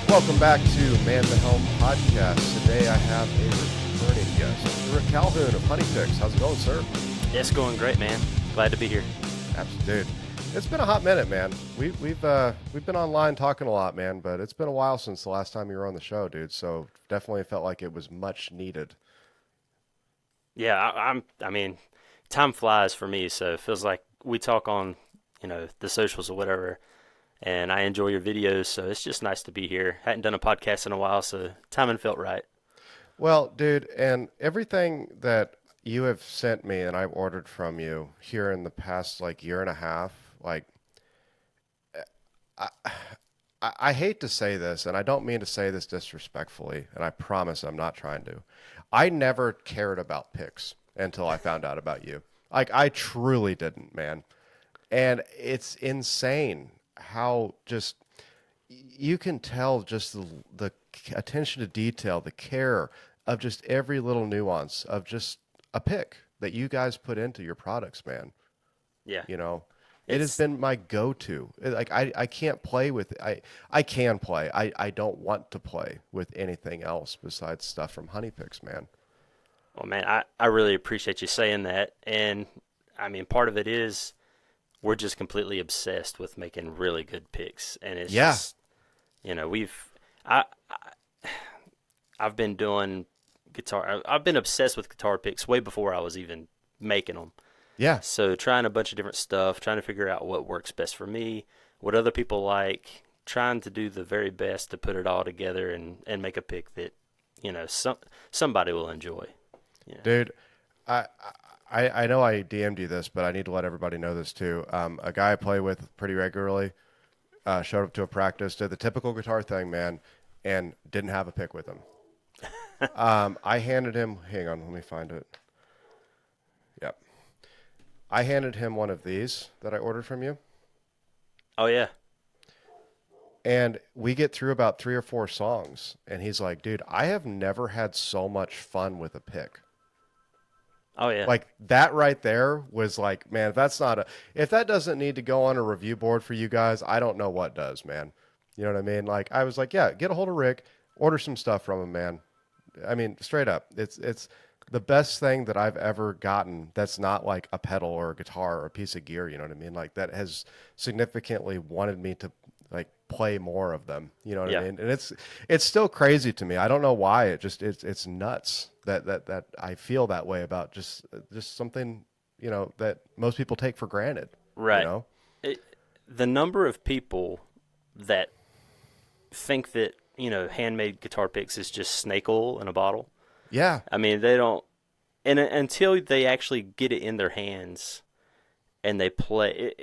Welcome back to Man The Helm podcast. Today I have a returning guest, Rick Calhoun of Honey Picks. How's it going, sir? It's going great, man. Glad to be here. Absolutely, dude. It's been a hot minute, man. We've been online talking a lot, man, but it's been a while since the last time you were on the show, dude. So definitely felt like it was much needed. Yeah, I mean, time flies for me, so it feels like we talk on, the socials or whatever, and I enjoy your videos, so it's just nice to be here. Hadn't done a podcast in a while, so timing felt right. Well, dude, and everything that you have sent me and I've ordered from you here in the past like year and a half, like I, I hate to say this, and I don't mean to say this disrespectfully, and I promise I'm not trying to. I never cared about picks until I found out about you. Like, I truly didn't, man. And it's insane how just you can tell just the attention to detail, the care of just every little nuance of just a pick that you guys put into your products, man. Yeah, You know, it has it's been my go-to. Like I can't play with I can play. I don't want to play with anything else besides stuff from Honey Picks, man. well, man, I really appreciate you saying that, and I mean, part of it is we're just completely obsessed with making really good picks, and it's Yeah. just, we've I I've been doing guitar. I've been obsessed with guitar picks way before I was even making them. Yeah. So trying a bunch of different stuff, trying to figure out what works best for me, what other people like, trying to do the very best to put it all together and make a pick that, somebody will enjoy. Yeah. Dude, I I know I DM'd you this, but I need to let everybody know this too. A guy I play with pretty regularly showed up to a practice, did the typical guitar thing, man, and didn't have a pick with him. I handed him, hang on, let me find it. Yep. I handed him one of these that I ordered from you, Oh yeah. and we get through about 3 or 4 songs, and he's like, dude, I have never had so much fun with a pick. Oh yeah. Like that right there was like, man, if that doesn't need to go on a review board for you guys, I don't know what does, man. You know what I mean? Like I was like, yeah, get a hold of Rick, order some stuff from him, man. I mean, straight up, it's the best thing that I've ever gotten that's not like a pedal or a guitar or a piece of gear, you know what I mean? Like that has significantly wanted me to like play more of them, you know what I Yeah. mean? And it's still crazy to me. I don't know why. It's nuts that I feel that way about just something, that most people take for granted, you Right. know? It, the number of people that think that, handmade guitar picks is just snake oil in a bottle. Yeah. I mean, they don't, and until they actually get it in their hands and they play,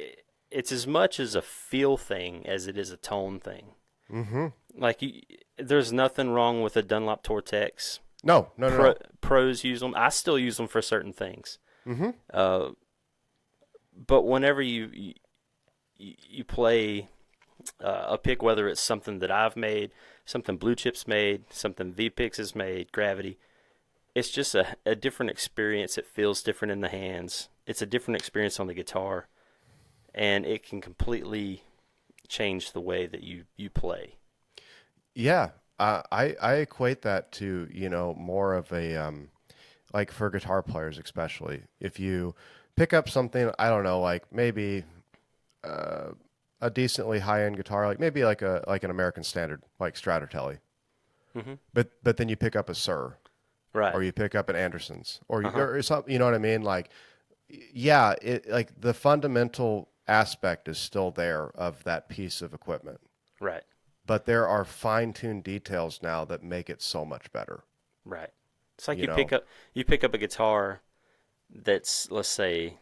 it's as much as a feel thing as it is a tone thing. Mm-hmm. Like, there's nothing wrong with a Dunlop Tortex. No, no, no, no. Pros use them. I still use them for certain things. Mm-hmm. Uh, but whenever you play a pick, whether it's something that I've made, something Blue Chips made, something V-Pix has made, Gravity, it's just a different experience. It feels different in the hands. It's a different experience on the guitar, and it can completely change the way that you play. Yeah. I equate that to, more of a, like for guitar players, especially if you pick up something, I don't know, like maybe a decently high end guitar, like maybe like an American Standard, like Stratotelli, Hmm. but then you pick up a Sir, Right. or you pick up an Anderson's, Uh-huh. or something, you know what I mean? Like, yeah, it like the fundamental aspect is still there of that piece of equipment, Right. but there are fine tuned details now that make it so much better. Right. It's like You know? you pick up a guitar that's, let's say,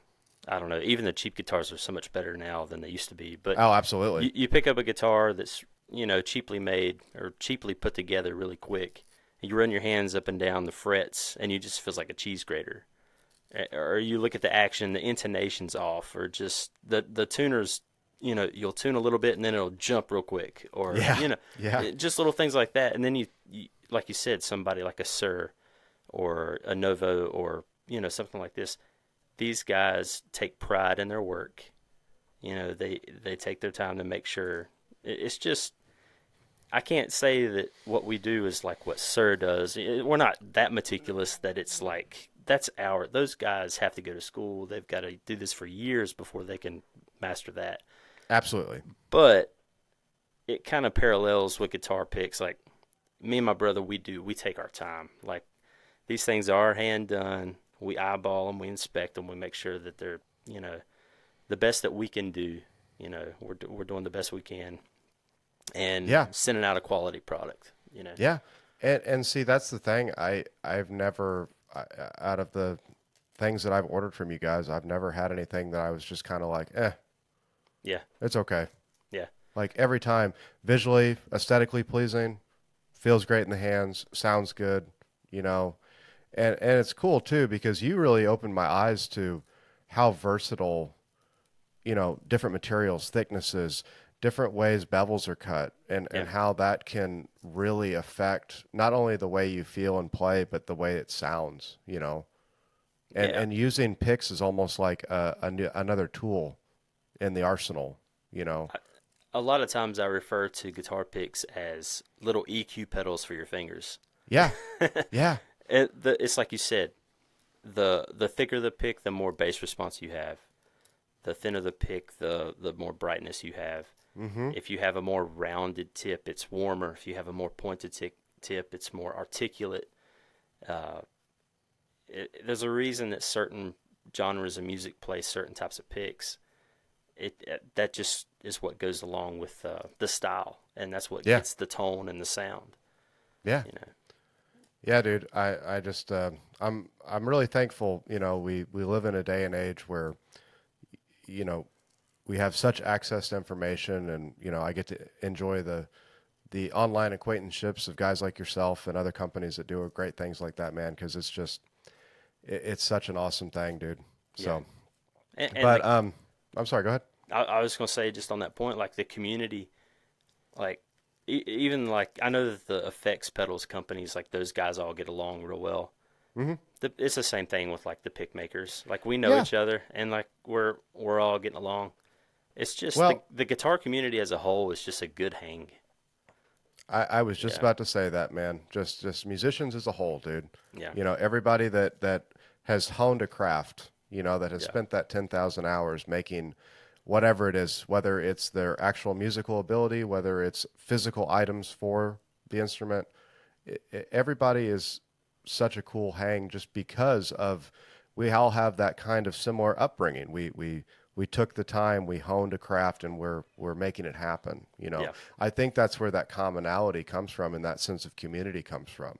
I don't know, even the cheap guitars are so much better now than they used to be, but Oh, absolutely. you pick up a guitar that's, cheaply made or cheaply put together really quick. You run your hands up and down the frets and you just feels like a cheese grater. Or you look at the action, the intonation's off, or just the tuners, you'll tune a little bit and then it'll jump real quick, or Yeah. Yeah. just little things like that. And then you like you said, somebody like a Sir or a Novo or something like this. These guys take pride in their work. They take their time to make sure. It's just I can't say that what we do is like what Sir does. We're not that meticulous that it's like those guys have to go to school. They've got to do this for years before they can master that. Absolutely. But it kind of parallels with guitar picks. Like me and my brother, we take our time. Like these things are hand done. We eyeball them, we inspect them, we make sure that they're, the best that we can do. We're doing the best we can and Yeah. sending out a quality product. Yeah. And see, that's the thing. I've never out of the things that I've ordered from you guys, I've never had anything that I was just kind of like, Yeah, it's okay. yeah, Like every time, visually, aesthetically pleasing, feels great in the hands, sounds good, you know. And it's cool too because you really opened my eyes to how versatile, different materials, thicknesses, different ways bevels are cut, yeah, and how that can really affect not only the way you feel and play, but the way it sounds, And yeah. and using picks is almost like another tool in the arsenal, you know. A lot of times I refer to guitar picks as little EQ pedals for your fingers. Yeah, yeah, It's like you said, the thicker the pick, the more bass response you have. The thinner the pick, the more brightness you have. mm-hmm. If you have a more rounded tip, it's warmer. If you have a more pointed tip, it's more articulate. Uh, there's a reason that certain genres of music play certain types of picks. That just is what goes along with the style, and that's what Yeah, gets the tone and the sound. yeah, You know, yeah, dude. I just I'm really thankful. We live in a day and age where you know we have such access to information, and I get to enjoy the online acquaintanceships of guys like yourself and other companies that do great things like that, man. Because it's just it's such an awesome thing, dude. yeah. So, And but I'm sorry. Go ahead. I was gonna say just on that point, like the community, like even like I know that the effects pedals companies, like those guys all get along real well. Hmm. It's the same thing with like the pick makers. Like we know Yeah. each other, and like we're all getting along. It's just the Well, the guitar community as a whole is just a good hang. I was just Yeah, about to say that, man. Just musicians as a whole, dude. yeah, Everybody that has honed a craft, that has yeah, spent that 10,000 hours making whatever it is, whether it's their actual musical ability, whether it's physical items for the instrument. Everybody is such a cool hang just because of we all have that kind of similar upbringing. We took the time, we honed a craft, and we're making it happen. yeah, I think that's where that commonality comes from, and that sense of community comes from.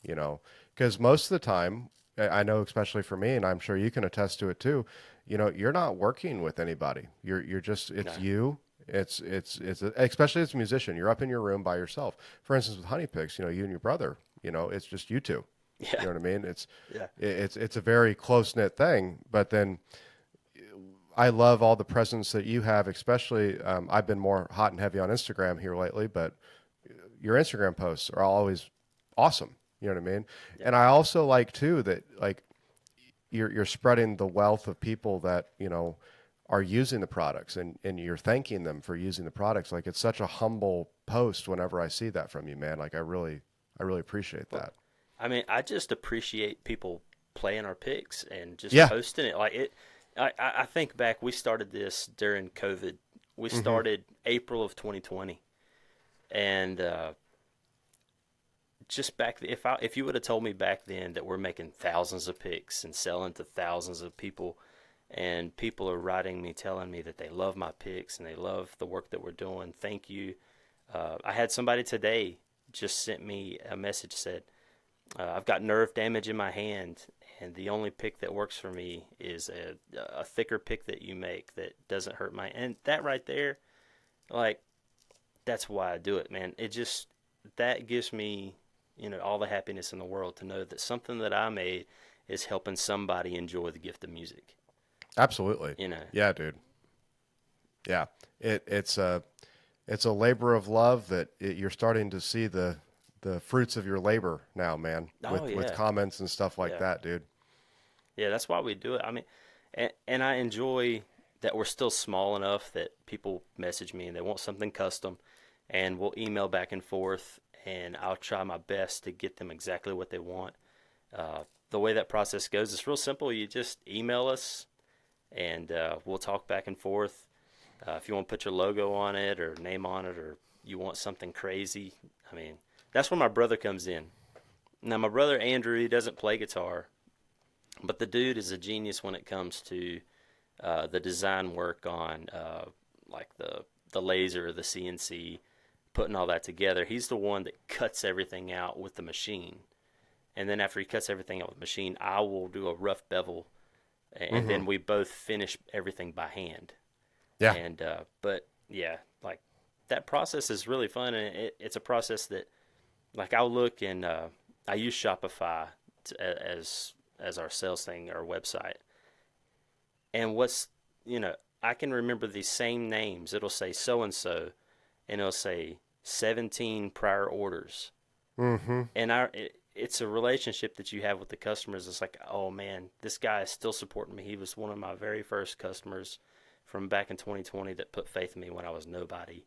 Because most of the time, I know, especially for me, and I'm sure you can attest to it too. You're not working with anybody. You're just no, it's you. It's especially as a musician, you're up in your room by yourself. For instance, with Honey Picks, you and your brother. It's just you two. yeah, You know what I mean? yeah, It's a very close knit thing. But then I love all the presence that you have, especially I've been more hot and heavy on Instagram here lately, but your Instagram posts are always awesome. You know what I mean? yeah. And I also like too that like you're spreading the wealth of people that, are using the products and you're thanking them for using the products. Like it's such a humble post whenever I see that from you, man. Like I really appreciate Well, that. I mean, I just appreciate people playing our picks and just Yeah. posting it. Like it, I think back, we started this during COVID. We Hmm. started April of 2020, and just back if you would have told me back then that we're making thousands of picks and selling to thousands of people, and people are writing me telling me that they love my picks and they love the work that we're doing, thank you. I had somebody today just sent me a message, said, I've got nerve damage in my hand, and the only pick that works for me is a thicker pick that you make that doesn't hurt my. And that right there, like, that's why I do it, man. It just that gives me, all the happiness in the world to know that something that I made is helping somebody enjoy the gift of music. Absolutely. You know. Yeah, dude. Yeah. It's a labor of love that you're starting to see the fruits of your labor now, man, Oh with yeah, comments and stuff like yeah, that, dude. yeah. That's why we do it. I mean, and I enjoy that we're still small enough that people message me and they want something custom, and we'll email back and forth, and I'll try my best to get them exactly what they want. The way that process goes is real simple. You just email us, and we'll talk back and forth. If you want to put your logo on it or name on it, or you want something crazy, I mean, that's where my brother comes in. Now, my brother Andrew, he doesn't play guitar, but the dude is a genius when it comes to the design work on like the laser, the CNC, putting all that together. He's the one that cuts everything out with the machine, and then after he cuts everything out with the machine, I will do a rough bevel, and Mm-hmm. then we both finish everything by hand. Yeah. And but yeah, like that process is really fun, and it's a process that like I'll look and I use Shopify as our sales thing, our website. And what's I can remember these same names. It'll say so and it'll say 17 prior orders. Mm-hmm. And it's a relationship that you have with the customers. It's like, oh man, this guy is still supporting me. He was one of my very first customers from back in 2020 that put faith in me when I was nobody.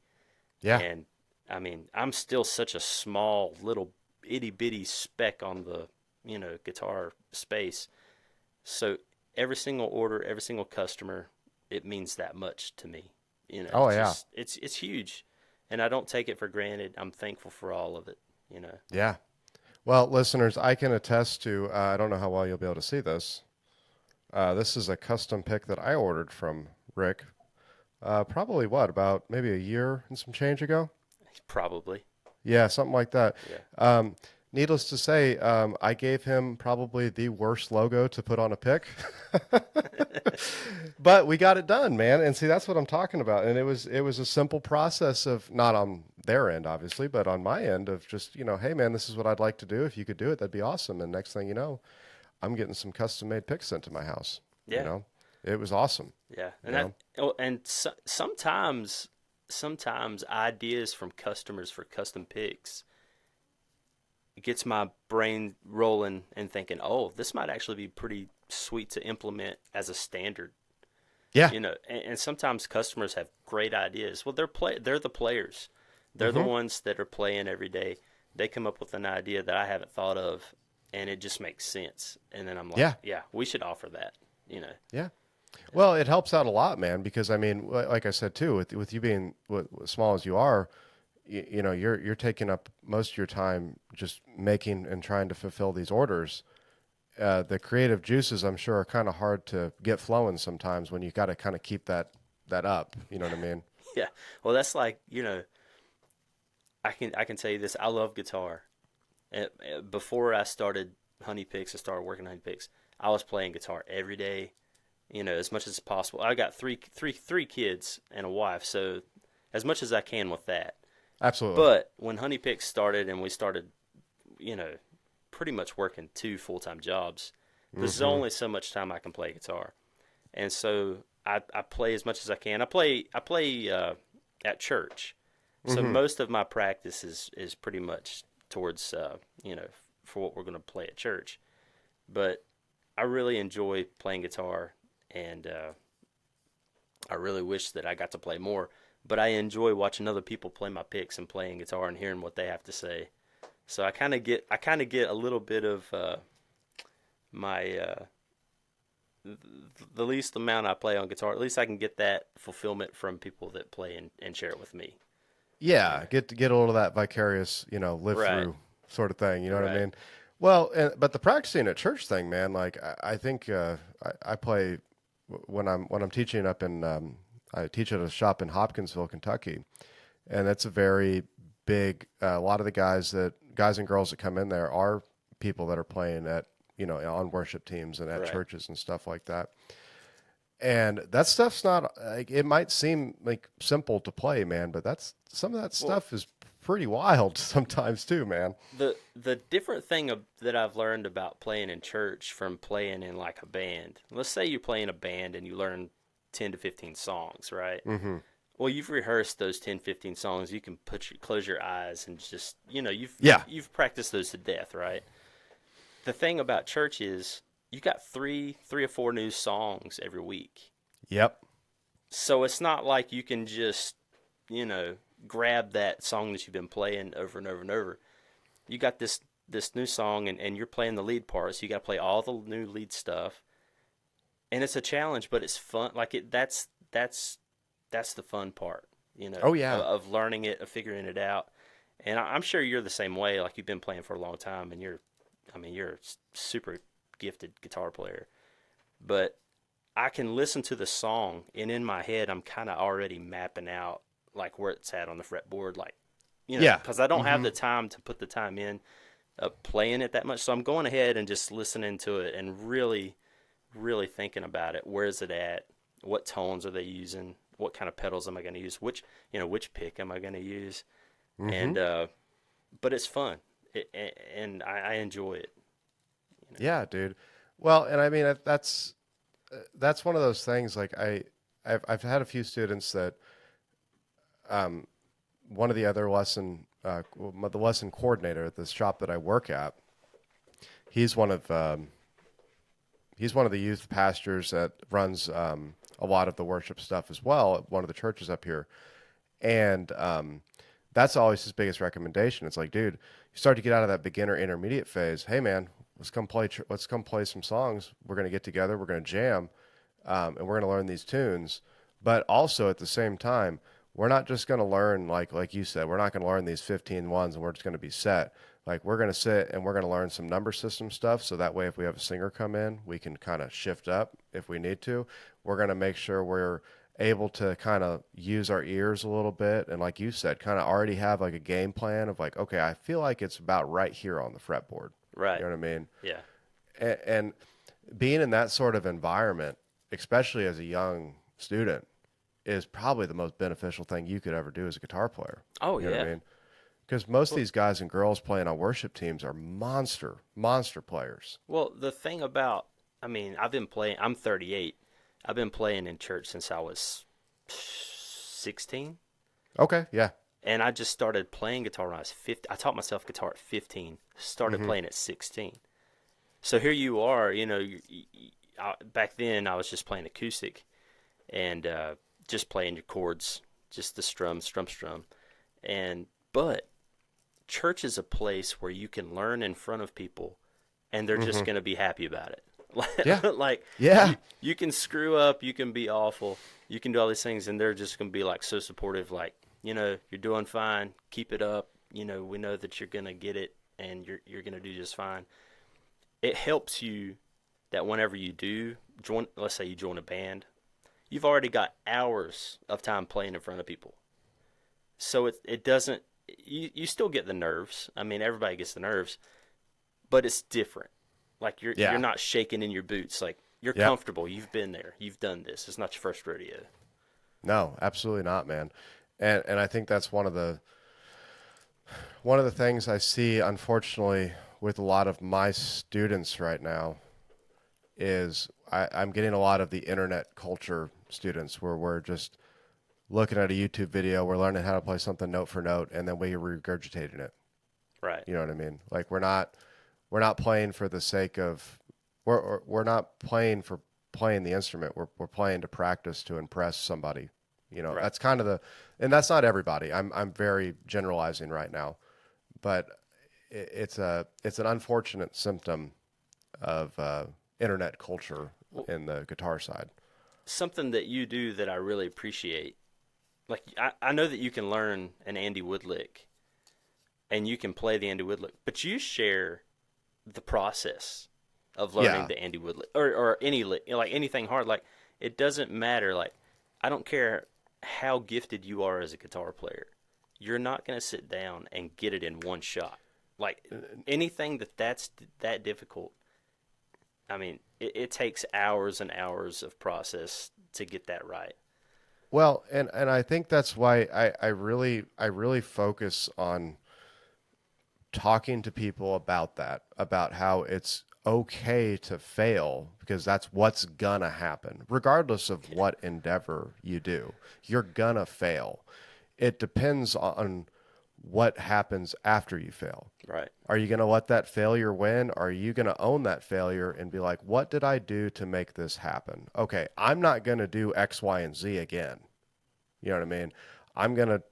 Yeah. And I mean, I'm still such a small little itty bitty speck on the guitar space. So every single order, every single customer, it means that much to me. Oh It's yeah. just it's huge, and I don't take it for granted. I'm thankful for all of it. You know. Yeah. Well, listeners, I can attest to. I don't know how well you'll be able to see this. This is a custom pick that I ordered from Rick. Probably what, about maybe a year and some change ago. Probably. Yeah, something like that. Yeah. Um, Needless to say, I gave him probably the worst logo to put on a pick, but we got it done, man. And see, that's what I'm talking about. And it was a simple process of not on their end, obviously, but on my end of just hey, man, this is what I'd like to do. If you could do it, that'd be awesome. And next thing you know, I'm getting some custom made picks sent to my house. You Yeah. know, it was awesome. Yeah. You And know, sometimes ideas from customers for custom picks gets my brain rolling and thinking, oh, this might actually be pretty sweet to implement as a standard. yeah. And sometimes customers have great ideas. Well, they're the players. They're the Mm-hmm. ones that are playing every day. They come up with an idea that I haven't thought of, and it just makes sense. And then I'm like, Yeah. yeah, we should offer that. You know, Yeah. Well, it helps out a lot, man, because I mean, like I said too, with you being small as you are, you're taking up most of your time just making and trying to fulfill these orders. The creative juices, I'm sure, are kind of hard to get flowing sometimes when you got to kind of keep that up. You know what I mean? yeah. Well, that's like I can tell you this. I love guitar. Before I started Honey Picks, I started working Honey Picks. I was playing guitar every day, as much as possible. I got three kids and a wife, so as much as I can with that. Absolutely. But when Honey Picks started and we started, you know, pretty much working two full-time jobs, there's Mm-hmm. only so much time I can play guitar, and so I play as much as I can. I play at church, so Mm-hmm. most of my practice is pretty much towards for what we're going to play at church. But I really enjoy playing guitar, and I really wish that I got to play more. But I enjoy watching other people play my picks and playing guitar and hearing what they have to say. So I kind of get a little bit of my the least amount I play on guitar. At least I can get that fulfillment from people that play and share it with me. You Yeah, know, get a little of that vicarious, live right, through sort of thing. You know what I right, mean? Well, but the practicing at church thing, man. Like I think I play when I'm teaching up in I teach at a shop in Hopkinsville, Kentucky, and that's a very big. A lot of the guys and girls that come in there are people that are playing at on worship teams and at right. churches and stuff like that. And that stuff's not like it might seem like simple to play, man, but that's some of that Well, stuff is pretty wild sometimes too, man. the different thing that I've learned about playing in church from playing in like a band. Let's say you play in a band and you learn 10 to 15 songs, right? Hmm. Well, you've rehearsed those 10, 15 songs. You can close your eyes and just, Yeah. you've practiced those to death, right? The thing about church is you got three or four new songs every week. Yep. So it's not like you can just, grab that song that you've been playing over and over and over. You got this new song, and you're playing the lead part, so you got to play all the new lead stuff, and it's a challenge, but it's fun. Like it, that's the fun part, Oh yeah. of learning it, of figuring it out. And I'm sure you're the same way. Like you've been playing for a long time, and I mean, you're a super gifted guitar player. But I can listen to the song, and in my head, I'm kind of already mapping out like where it's at on the fretboard, like Yeah. because I don't have Hmm. the time to put the time in playing it that much. So I'm going ahead and just listening to it and really, really thinking about it. Where is it at? What tones are they using? What kind of pedals am I going to use? Which pick am I going to use? Hmm. And but it's fun, and I enjoy it. You know. Yeah, dude. Well, and I mean that's one of those things. Like I've had a few students that um, one of the other the lesson coordinator at this shop that I work at. He's one of he's one of the youth pastors that runs a lot of the worship stuff as well at one of the churches up here, and that's always his biggest recommendation. It's like, dude, you start to get out of that beginner intermediate phase. Hey, man, let's come play some songs. We're gonna get together. We're gonna jam, and we're gonna learn these tunes. But also at the same time, we're not just gonna learn like you said. We're not gonna learn these 15 ones and we're just gonna be set. Like we're gonna sit and we're gonna learn some number system stuff. So that way, if we have a singer come in, we can kind of shift up if we need to. We're gonna make sure we're able to kind of use our ears a little bit and like you said kind of already have like a game plan of like, okay, I feel like it's about right here on the fretboard, you Right. know what I mean? Yeah. And being in that sort of environment, especially as a young student, is probably the most beneficial thing you could ever do as a guitar player, Oh you know what yeah. I mean? Because most of Well, these guys and girls playing on worship teams are monster players. well, the thing about, I mean, I've been playing. I'm 38. I've been playing in church since I was 16, Okay, yeah. and I just started playing guitar when I was 50. I taught myself guitar at 15. Started Hmm. playing at 16. So here you are. Back then I was just playing acoustic and just playing your chords, just the strum, and but church is a place where you can learn in front of people and they're just Hmm. going to be happy about it. Yeah. Like Yeah. you can screw up, you can be awful, you can do all these things, and they're just going to be like so supportive. Like you're doing fine, keep it up. We know that you're going to get it, and you're going to do just fine. It helps you that whenever you do join, let's say you join a band, you've already got hours of time playing in front of people. So it doesn't you still get the nerves. I mean, everybody gets the nerves, but it's different. Like you're Yeah. not shaking in your boots. Like you're Yep. comfortable. You've been there. You've done this. It's not your first rodeo. No, absolutely not, man. And I think that's one of the things I see, unfortunately, with a lot of my students right now is I'm getting a lot of the internet culture students where we're just looking at a YouTube video, we're learning how to play something note for note, and then we're regurgitating it. Right. You know what I mean? Like we're not playing for the sake of we're not playing for playing the instrument. We're playing to practice to impress somebody. You know, Right. that's kind of the and that's not everybody. I'm very generalizing right now, but it's an unfortunate symptom of internet culture Well, in the guitar side. something that you do that I really appreciate. Like I know that you can learn an Andy Wood lick and you can play the Andy Wood lick, but you share the process of learning Yeah, the Andy Wood lick or any lick, like anything hard. Like it doesn't matter. Like I don't care how gifted you are as a guitar player. You're not going to sit down and get it in one shot. Like anything that's that difficult. I mean, it takes hours and hours of process to get that right. well, and I think that's why I really focus on talking to people about that, about how it's okay to fail because that's what's gonna happen, regardless of Yeah. what endeavor you do. You're gonna fail. It depends on what happens after you fail. Right. Are you going to let that failure win? Or are you going to own that failure and be like, what did I do to make this happen? Okay, I'm not going to do X, Y, and Z again. You know what I mean? I'm going to,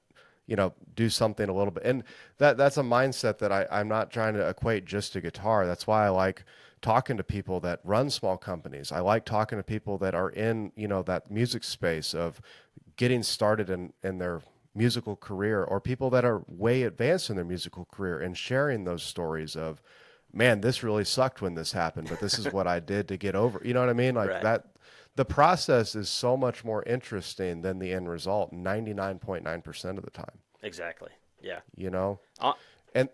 do something a little bit. And that's a mindset that I'm not trying to equate just to guitar. That's why I like talking to people that run small companies. I like talking to people that are in, that music space of getting started in their musical career, or people that are way advanced in their musical career, and sharing those stories of, man, this really sucked when this happened, but this is what I did to get over. You know what I mean? Like Right. that, the process is so much more interesting than the end result 99.9% of the time, Exactly. Yeah. you know? Uh, And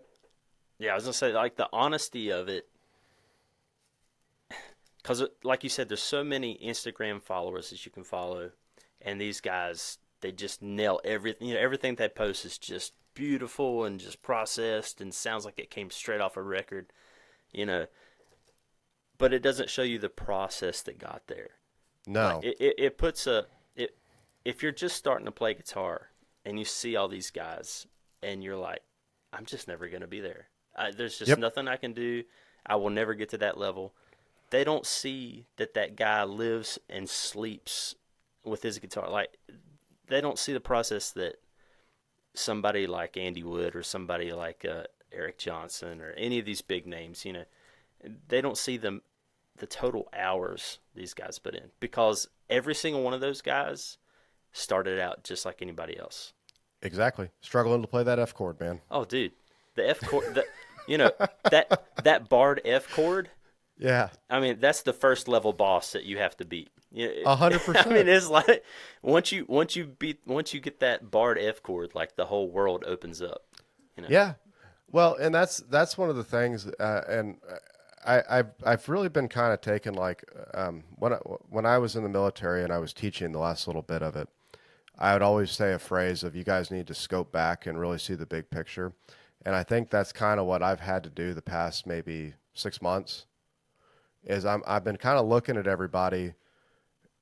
yeah, I was gonna say like the honesty of it, because like you said, there's so many Instagram followers that you can follow, and these guys they just nail everything. Everything they post is just beautiful and just processed and sounds like it came straight off a record. You know, but it doesn't show you the process that got there. Like no, it puts a it if you're just starting to play guitar and you see all these guys and you're like, I'm just never gonna be there. There's just yep, nothing I can do. I will never get to that level. They don't see that guy lives and sleeps with his guitar. Like they don't see the process that somebody like Andy Wood or somebody like Eric Johnson or any of these big names, they don't see the total hours these guys put in, because every single one of those guys started out just like anybody else. exactly. Struggling to play that F chord, man. Oh, dude, the F chord, you know that barred F chord. Yeah, I mean, that's the first level boss that you have to beat. a hundred I mean, percent. it's like once you get that barred F chord, like the whole world opens up. You know. Yeah. Well, and that's one of the things, and I've really been kind of taken like, when I was in the military and I was teaching the last little bit of it, I would always say a phrase of, you guys need to scope back and really see the big picture, and I think that's kind of what I've had to do the past maybe 6 months. Is I've been kind of looking at everybody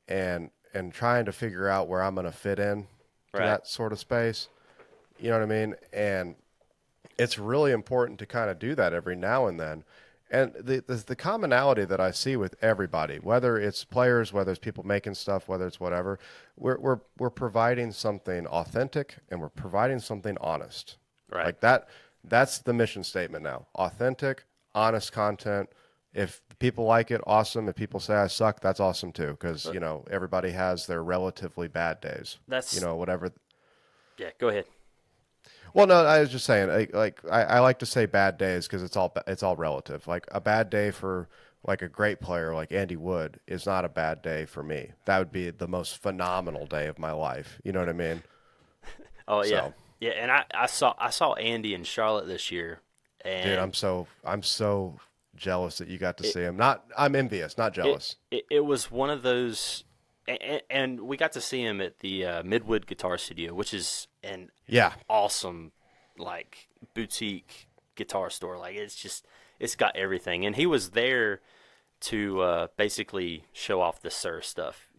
and trying to figure out where I'm going to fit in to Right. that sort of space. You know what I mean? And it's really important to kind of do that every now and then. And the commonality that I see with everybody, whether it's players, whether it's people making stuff, whether it's whatever, we're providing something authentic, and we're providing something honest. Right. Like that, that's the mission statement now. Authentic, honest content. If people like it, awesome. If people say I suck, that's awesome too, because But everybody has their relatively bad days. that's Whatever. yeah. Go ahead. Well, no, I was just saying, I like to say bad days because it's all relative. Like a bad day for like a great player like Andy Wood is not a bad day for me. That would be the most phenomenal day of my life. You know what I mean? Oh yeah, So, yeah. And I saw Andy in Charlotte this year, dude, and I'm so jealous that you got to it see him. Not I'm envious, not it jealous. it was one of those, and we got to see him at the Midwood Guitar Studio, which is an Yeah, awesome like boutique guitar store. Like it's got everything, and he was there to basically show off the Sir stuff.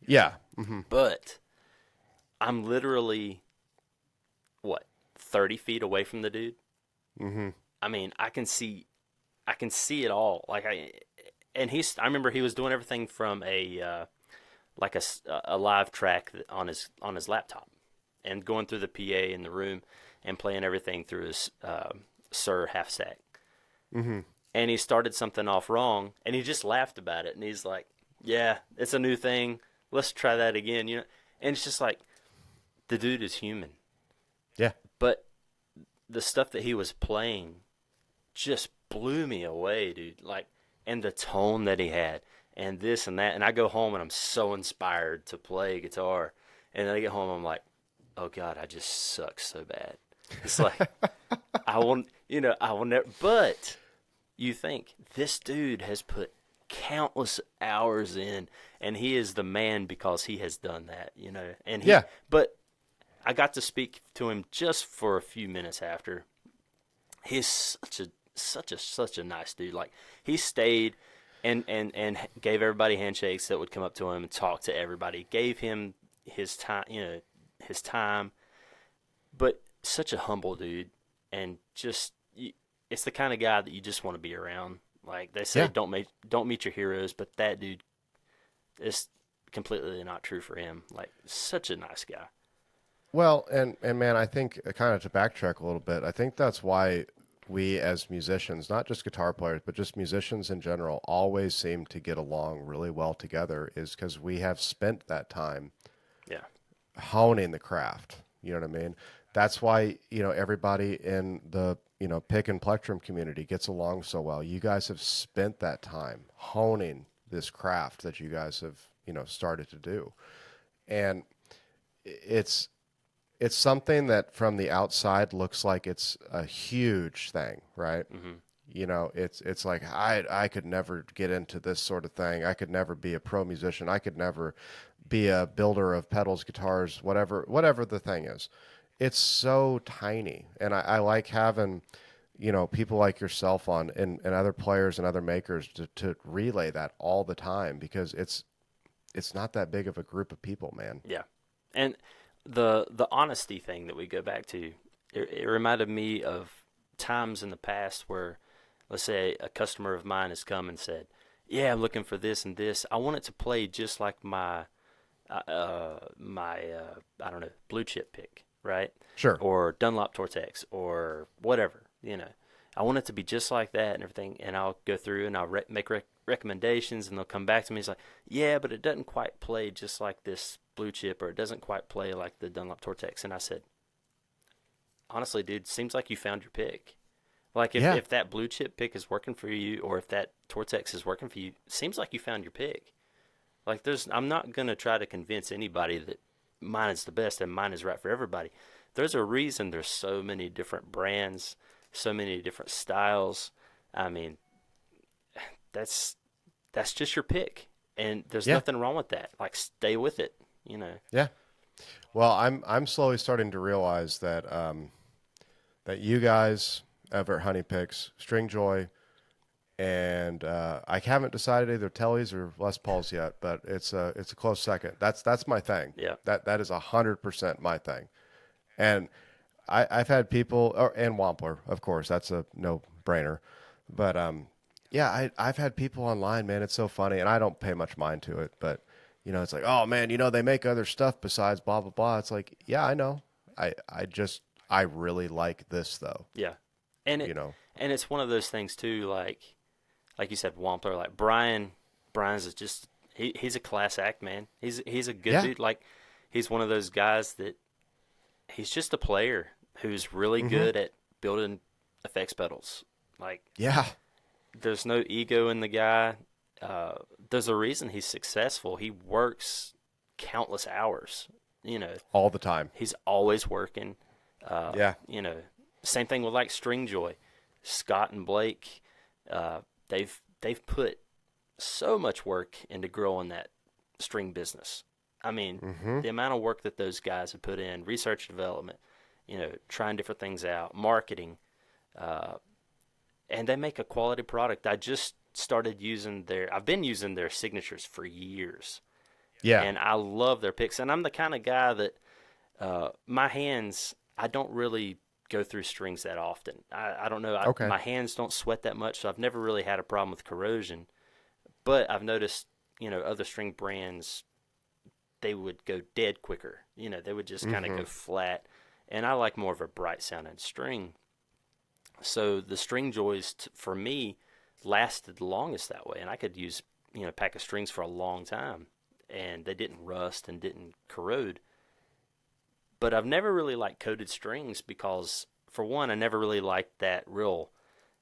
yeah, But I'm literally what 30 feet away from the dude. I mean, I can see it all. And I remember he was doing everything from a live track on his laptop, and going through the PA in the room and playing everything through his Sir half stack. And he started something off wrong, and he just laughed about it, and he's like, "Yeah, it's a new thing. Let's try that again." And it's just like the dude is human, yeah, but the stuff that he was playing just blew me away, dude. Like, and the tone that he had, and this and that. And I go home and I'm so inspired to play guitar. And then I get home, I'm like, oh God, I just suck so bad. It's like, I will never, but you think this dude has put countless hours in, and he is the man because he has done that. yeah, But I got to speak to him just for a few minutes after. He's such a nice dude. Like, he stayed and gave everybody handshakes that would come up to him and talk to everybody. Gave him his time, but such a humble dude, and just it's the kind of guy that you just want to be around. Like they say, yeah. don't meet your heroes, but that dude is completely not true for him. Like, such a nice guy. Well, and man, I think kind of to backtrack a little bit, I think that's why we as musicians, not just guitar players, but just musicians in general, always seem to get along really well together is because we have spent that time Yeah. honing the craft. You know what I mean? That's why, everybody in the, pick and plectrum community gets along so well. You guys have spent that time honing this craft that you guys have, started to do. And it's it's something that from the outside looks like it's a huge thing, right? Hmm. It's like I could never get into this sort of thing. I could never be a pro musician. I could never be a builder of pedals, guitars, whatever the thing is. It's so tiny, and I like having people like yourself on and other players and other makers to relay that all the time because it's not that big of a group of people, man. Yeah. And the honesty thing that we go back to, it reminded me of times in the past where, let's say, a customer of mine has come and said, "Yeah, I'm looking for this and this. I want it to play just like my I don't know, blue chip pick, right? Sure. Or Dunlop Tortex or whatever, you know. I want it to be just like that and everything." And I'll go through and I'll make recommendations, and they'll come back to me. It's like, "Yeah, but it doesn't quite play just like this blue chip, or it doesn't quite play like the Dunlop Tortex." And I said, "Honestly, dude, seems like you found your pick. Like Yeah. if that blue chip pick is working for you, or if that Tortex is working for you, it seems like you found your pick. Like I'm not gonna try to convince anybody that mine is the best and mine is right for everybody. There's a reason there's so many different brands, so many different styles. I mean, that's that's just your pick, and there's Yeah. nothing wrong with that. Like, stay with it, you know." Yeah. Well, I'm slowly starting to realize that you guys over at Honey Picks, String Joy, and I haven't decided either Telly's or Les Paul's yet, but it's a close second. That's my thing. Yeah, That is 100% my thing. And I've had people, and Wampler, of course, that's a no brainer. But yeah, I've had people online, man. It's so funny, and I don't pay much mind to it, but it's like, oh man, they make other stuff besides blah blah blah. It's like, yeah, I know. I really like this though. yeah, and You know. it's one of those things too. Like you said, Wampler, like Brian's is just he's a class act, man. He's a good Yeah. dude. Like, he's one of those guys that he's just a player who's really Mm-hmm. good at building effects pedals. Like, Yeah. there's no ego in the guy. There's a reason he's successful. He works countless hours. You know, All the time. he's always working. Yeah. You know, same thing with like String Joy, Scott and Blake. They've put so much work into growing that string business. I mean, Mm-hmm. the amount of work that those guys have put in, research development, trying different things out, marketing, uh, and they make a quality product. I just started using I've been using their signatures for years, Yeah. and I love their picks. And I'm the kind of guy that my hands, I don't really go through strings that often. I don't know. Okay. My hands don't sweat that much, so I've never really had a problem with corrosion. But I've noticed, other string brands, they would go dead quicker. They would just kind of Mm-hmm. go flat. And I like more of a bright sounding string. So the String Joys, for me, lasted the longest that way. And I could use, a pack of strings for a long time. And they didn't rust and didn't corrode. But I've never really liked coated strings because, for one, I never really liked that real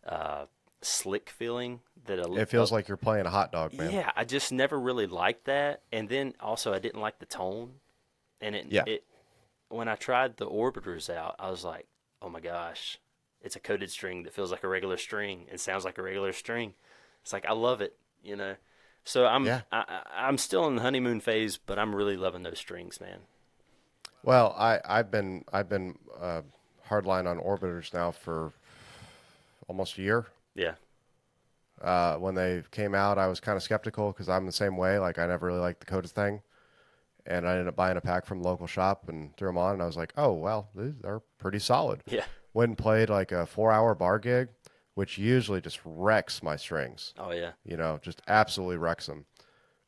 uh, slick feeling that It feels like you're playing a hot dog, man. yeah, I just never really liked that. And then also I didn't like the tone. And Yeah. it when I tried the orbiters out, I was like, "Oh my gosh, it's a coated string that feels like a regular string and sounds like a regular string." It's like, I love it. So Yeah. I'm still in the honeymoon phase, but I'm really loving those strings, man. Well, I've been hardline on orbiters now for almost a year. Yeah. When they came out, I was kind of skeptical because I'm the same way. Like I never really liked the coated thing, and I ended up buying a pack from the local shop and threw them on, and I was like, oh well, these are pretty solid. Yeah. Went and played like a 4-hour bar gig, which usually just wrecks my strings. Oh yeah. Just absolutely wrecks them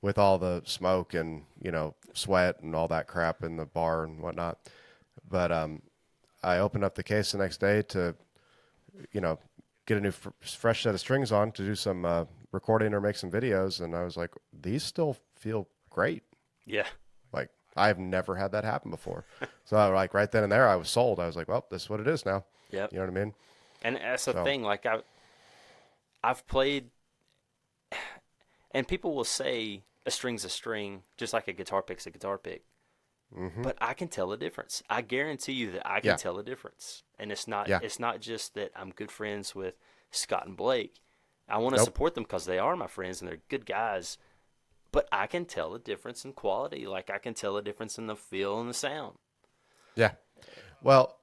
with all the smoke and sweat and all that crap in the bar and whatnot. But I opened up the case the next day to, you know, get a new fresh set of strings on to do some recording or make some videos, and I was like, these still feel great. Yeah. Like I've never had that happen before. So like right then and there, I was sold. I was like, well, this is what it is now. Yep. You know what I mean? And that's the So thing. Like I've played, and people will say a string's a string, just like a guitar pick's a guitar pick. hmm But I can tell a difference. I guarantee you that I can yeah, tell a difference. And it's not yeah, it's not just that I'm good friends with Scott and Blake. I want to nope, support them because they are my friends and they're good guys. But I can tell a difference in quality. Like I can tell a difference in the feel and the sound. yeah. Well,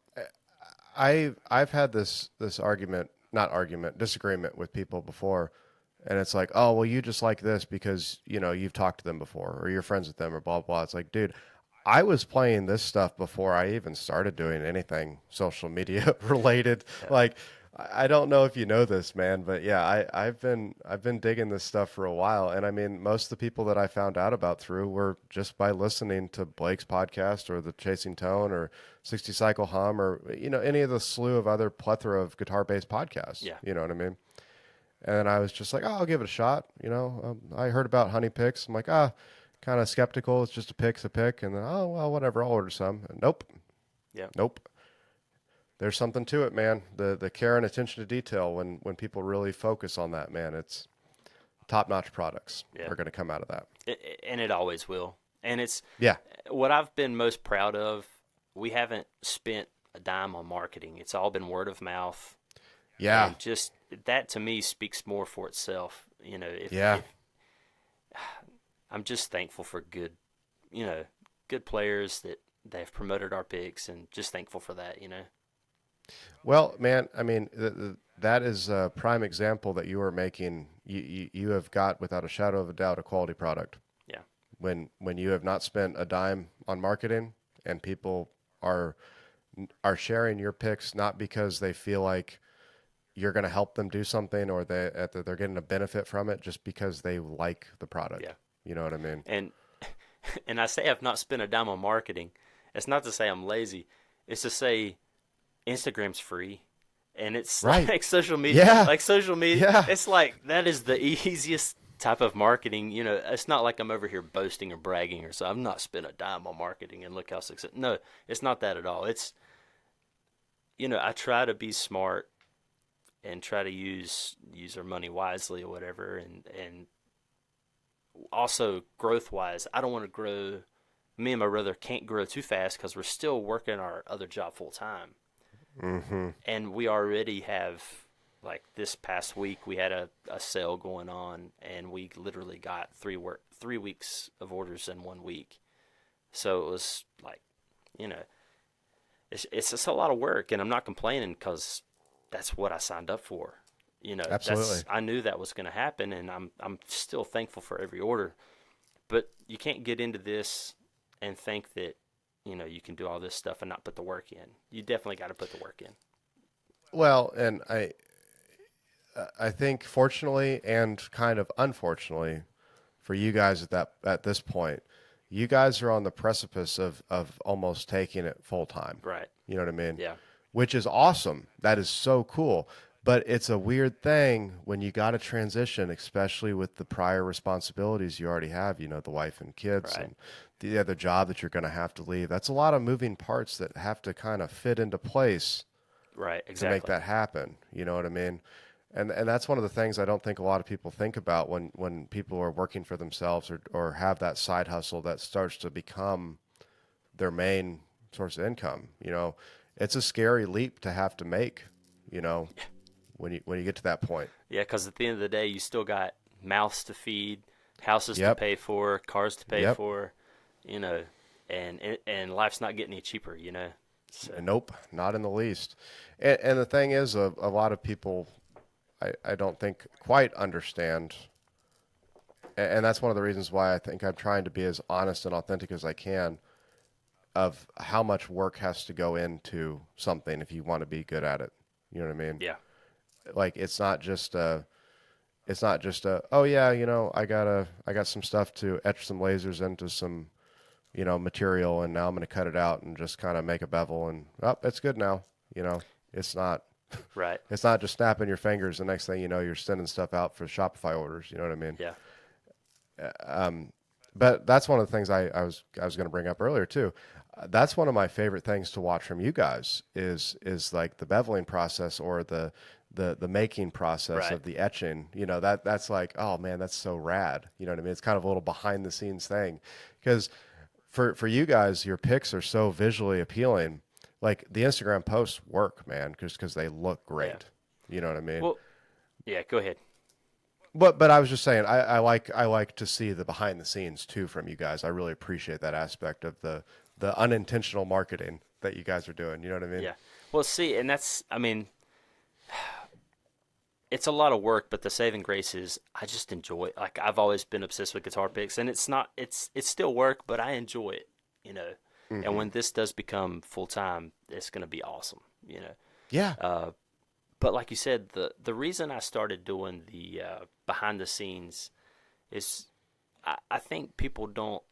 I've had this argument, not argument, disagreement with people before, and it's like, oh, well, you just like this because you've talked to them before or you're friends with them or blah blah. It's like, dude, I was playing this stuff before I even started doing anything social media related. Yeah. Like, I don't know if you know this, man, but yeah, I've been digging this stuff for a while, and I mean, most of the people that I found out about through were just by listening to Blake's podcast or the Chasing Tone or 60 Cycle Hum or any of the slew of other plethora of guitar-based podcasts. Yeah. You know what I mean? And I was just like, oh, I'll give it a shot. I heard about honey picks. I'm like, kind of skeptical. It's just a pick's a pick. And then, oh, well, whatever. I'll order some. And nope, Yeah. nope. There's something to it, man. The care and attention to detail when people really focus on that, man, it's top notch products Yeah. are going to come out of that. And it always will. And it's Yeah. what I've been most proud of. We haven't spent a dime on marketing. It's all been word of mouth. Yeah. And just that to me speaks more for itself. Yeah. If I'm just thankful for you know, good players that they've promoted our picks, and just thankful for that. Well, man, I mean, that is a prime example that you are making. You have got, without a shadow of a doubt, a quality product. Yeah. When you have not spent a dime on marketing and people are sharing your picks not because they feel like you're going to help them do something or they're getting a benefit from it, just because they like the product. Yeah. You know what I mean? And and I say I've not spent a dime on marketing. It's not to say I'm lazy. It's to say Instagram's free. And it's Right. like social media, Yeah. like social media. Yeah. It's like that is the easiest type of marketing. It's not like I'm over here boasting or bragging or so. I've not spent a dime on marketing and look how successful. No, it's not that at all. I try to be smart and try to use our money wisely or whatever, and also growth wise, I don't want to grow. Me and my brother can't grow too fast because we're still working our other job full time, Mm-hmm. and we already have, like, this past week we had a sale going on, and we literally got 3 weeks of orders in 1 week. So it was like, you know, it's just a lot of work, and I'm not complaining because that's what I signed up for. Absolutely. I knew that was going to happen, and I'm still thankful for every order. But you can't get into this and think that you can do all this stuff and not put the work in. You definitely got to put the work in. Well, and I think fortunately and kind of unfortunately for you guys at this point, you guys are on the precipice of almost taking it full time. Right? You know what I mean? Yeah. Which is awesome. That is so cool. But it's a weird thing when you got to transition, especially with the prior responsibilities you already have, the wife and kids Right. and the other job that you're going to have to leave. That's a lot of moving parts that have to kind of fit into place Right. to make Exactly. that happen. You know what I mean? And that's one of the things I don't think a lot of people think about when people are working for themselves or have that side hustle that starts to become their main source of income. It's a scary leap to have to make, you know, when you get to that point. Yeah, because at the end of the day, you still got mouths to feed, houses to Yep. pay for, cars to pay Yep. for, you know, and life's not getting any cheaper. So Nope, not in the least. And the thing is, a lot of people, I don't think quite understand. And that's one of the reasons why I think I'm trying to be as honest and authentic as I can of how much work has to go into something if you want to be good at it. You know what I mean? yeah, Like it's not just a oh yeah, I got some stuff to etch some lasers into some material, and now I'm going to cut it out and just kind of make a bevel, and it's good now. It's not Right. it's not just snapping your fingers. The next thing you know, you're sending stuff out for Shopify orders. You know what I mean? Yeah. But that's one of the things I was going to bring up earlier too. That's one of my favorite things to watch from you guys is like the beveling process or the making process Right. of the etching. That's like, oh man, that's so rad. You know what I mean? It's kind of a little behind the scenes thing, because for you guys, your pics are so visually appealing. Like the Instagram posts work, man, because they look Yeah. great. You know what I mean? Well, yeah, go ahead. But I was just saying, I like to see the behind the scenes too from you guys. I really appreciate that aspect of the unintentional marketing that you guys are doing. You know what I mean? Yeah. Well, see, and I mean, it's a lot of work, but the saving grace is I just enjoy it. Like I've always been obsessed with guitar picks, and it's still work, but I enjoy it, you know. And Hmm. when this does become full time, it's gonna be awesome, you know. Yeah, But like you said, the reason I started doing the behind the scenes is I think people don't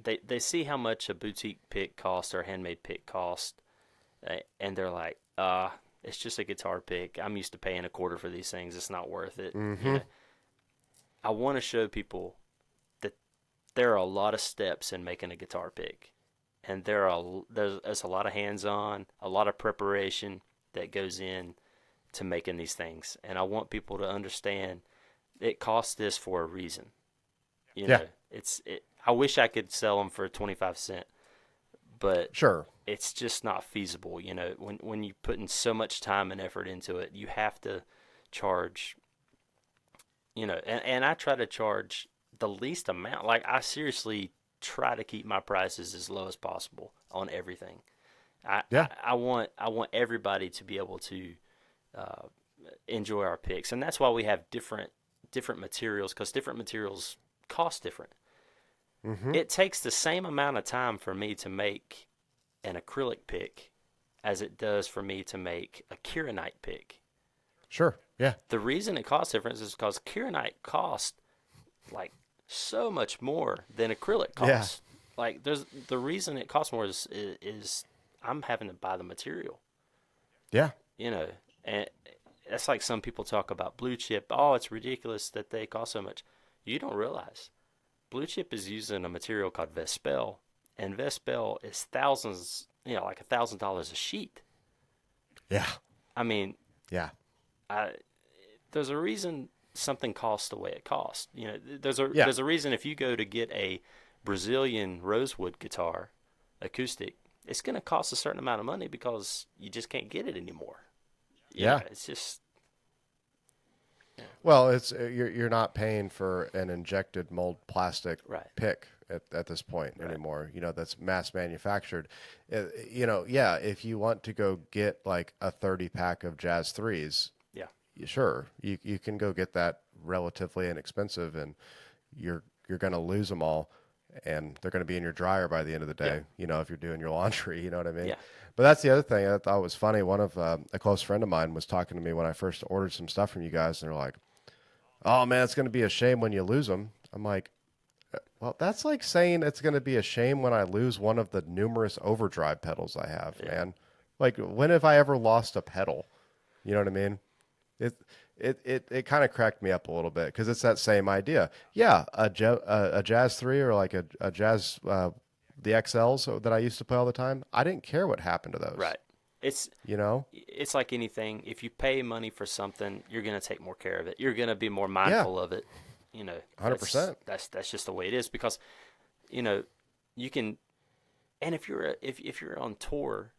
they see how much a boutique pick costs or a handmade pick cost, and they're like, it's just a guitar pick. I'm used to paying a quarter for these things. It's not worth it. You hmm, know, I want to show people that there are a lot of steps in making a guitar pick, and there's a lot of hands-on, a lot of preparation that goes in to making these things. And I want people to understand it costs this for a reason. You yeah, know, I wish I could sell them for 25 cents, but sure, it's just not feasible. You know, when you put in so much time and effort into it, you have to charge. You know, and I try to charge the least amount. Like I seriously try to keep my prices as low as possible on everything. yeah, I want everybody to be able to uh, enjoy our picks, and that's why we have different materials, because different materials cost different. hmm, It takes the same amount of time for me to make an acrylic pick as it does for me to make a kieranite pick. sure, yeah, The reason it costs different is because kieranite costs like so much more than acrylic yeah, costs. Like there's the reason it costs more is I'm having to buy the material, yeah, you know, and that's like some people talk about blue chip. Oh, it's ridiculous that they cost so much. You don't realize blue chip is using a material called Vespel, and Vespel is thousands, like $1,000 a sheet. yeah, I mean, yeah, I there's a reason something costs the way it costs. You know, yeah, there's a reason if you go to get a Brazilian rosewood guitar acoustic, it's going to cost a certain amount of money because you just can't get it anymore. yeah. It's just Well, it's you're not paying for an injected mold plastic right, pick at this point right, anymore. That's mass manufactured. Yeah, if you want to go get like a 30 pack of Jazz threes, yeah, sure, you can go get that relatively inexpensive, and you're going to lose them all, and they're going to be in your dryer by the end of the yeah, day. If you're doing your laundry, you know what I mean. yeah, But that's the other thing I thought was funny. One of a close friend of mine was talking to me when I first ordered some stuff from you guys, and they're like, "Oh man, it's going to be a shame when you lose them." I'm like, well, that's like saying it's going to be a shame when I lose one of the numerous overdrive pedals I have, yeah, man. Like, when have I ever lost a pedal? You know what I mean? It it kind of cracked me up a little bit because it's that same idea. Yeah, a Jazz 3 or like a Jazz the XLs that I used to play all the time. I didn't care what happened to those. right. It's You know? it's like anything. If you pay money for something, you're going to take more care of it. You're going to be more Yeah, mindful of it. You know, that's 100%. that's that's just the way it is because you know you can. And if you're on tour,